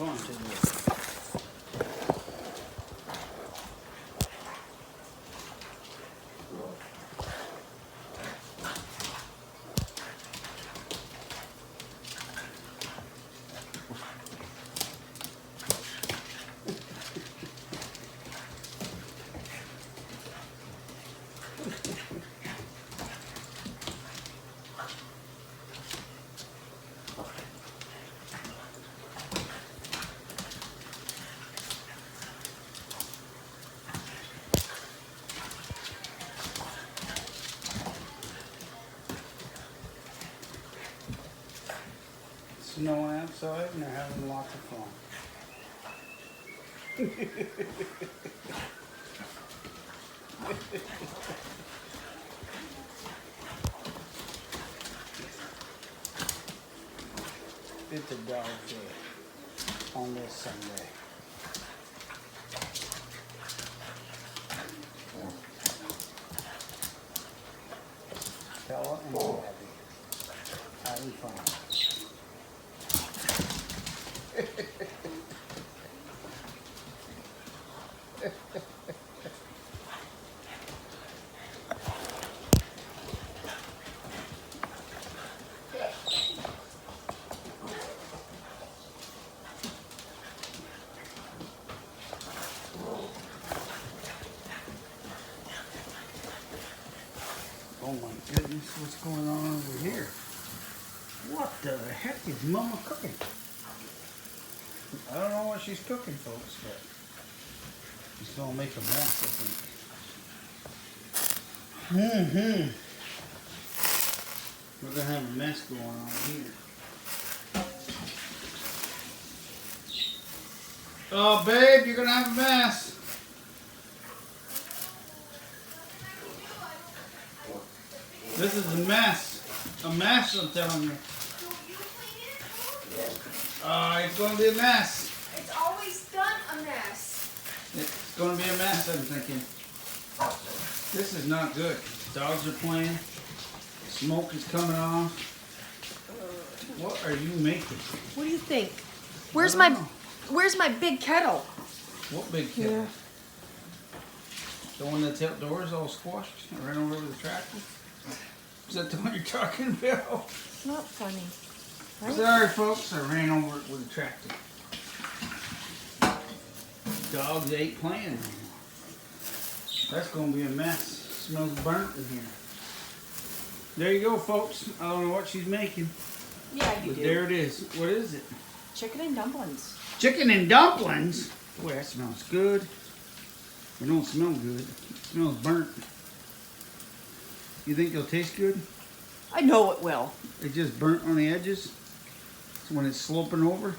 fun to do. Snowing outside and they're having lots of fun. It's a dog day on this Sunday. Stella and Gabby having fun. Oh my goodness, what's going on over here? What the heck is Mama cooking? I don't know what she's cooking, folks, but she's gonna make a mess, I think. We're gonna have a mess going on here. Oh, babe, you're gonna have a mess. This is a mess. A mess, I'm telling you. It's going to be a mess. It's always done a mess. It's going to be a mess, I'm thinking. This is not good. Dogs are playing. Smoke is coming off. What are you making? What do you think? Where's my big kettle? What big kettle? Yeah. The one that's outdoors all squashed and ran over with the tractor? Is that the one you're talking about? It's not funny. Right? Sorry, folks. I ran over it with a tractor. Dogs ain't playing anymore. That's going to be a mess. Smells burnt in here. There you go, folks. I don't know what she's making. Yeah, you but do. There it is. What is it? Chicken and dumplings. Chicken and dumplings? Boy, that smells good. It don't smell good. It smells burnt. You think it'll taste good? I know it will. It just burnt on the edges? So when it's sloping over?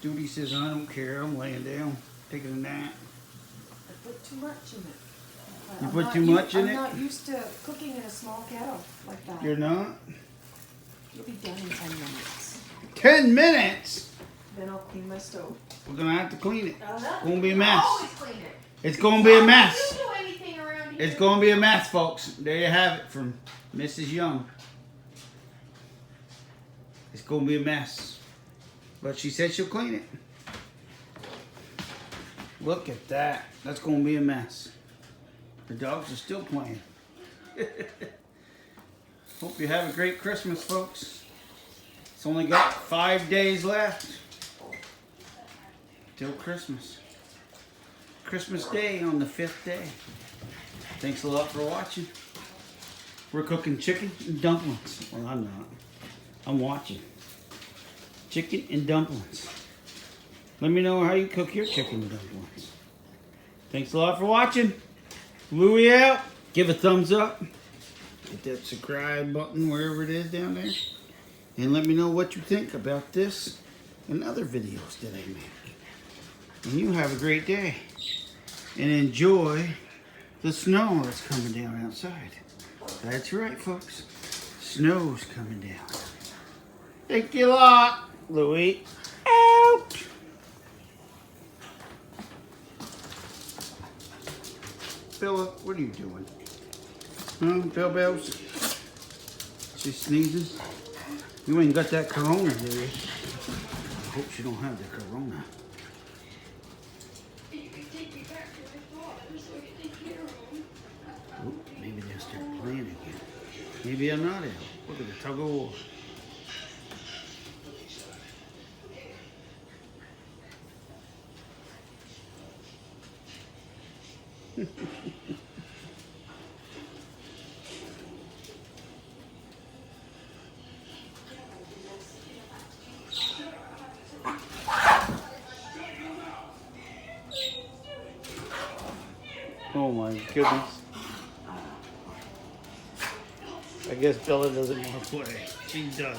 Judy says, I don't care. I'm laying down, taking a nap. I put too much in it. You put too much in it? I'm not used to cooking in a small kettle like that. You're not? It'll be done in 10 minutes. 10 minutes? Then I'll clean my stove. We're going to have to clean it. It's going to be a mess. Always clean it. It's going to be a mess. You do anything around here. It's going to be a mess, folks. There you have it from Mrs. Young. It's going to be a mess. But she said she'll clean it. Look at that. That's going to be a mess. The dogs are still playing. Hope you have a great Christmas, folks. It's only got 5 days left till Christmas. Christmas Day on the 5th day. Thanks a lot for watching. We're cooking chicken and dumplings. Well, I'm not. I'm watching. Chicken and dumplings. Let me know how you cook your chicken and dumplings. Thanks a lot for watching. Louie out. Give a thumbs up. Hit that subscribe button wherever it is down there. And let me know what you think about this and other videos that I make. And you have a great day. And enjoy the snow that's coming down outside. That's right, folks. Snow's coming down. Thank you a lot, Louie. Out. Bella, what are you doing? Huh, Bell Bells? She's sneezing. You ain't got that corona, do you? I hope she don't have the corona. Oh, maybe they'll start playing again. Maybe I'm not ill. Look at the tug-of-war. Oh my goodness. I guess Bella doesn't want to play. She's done.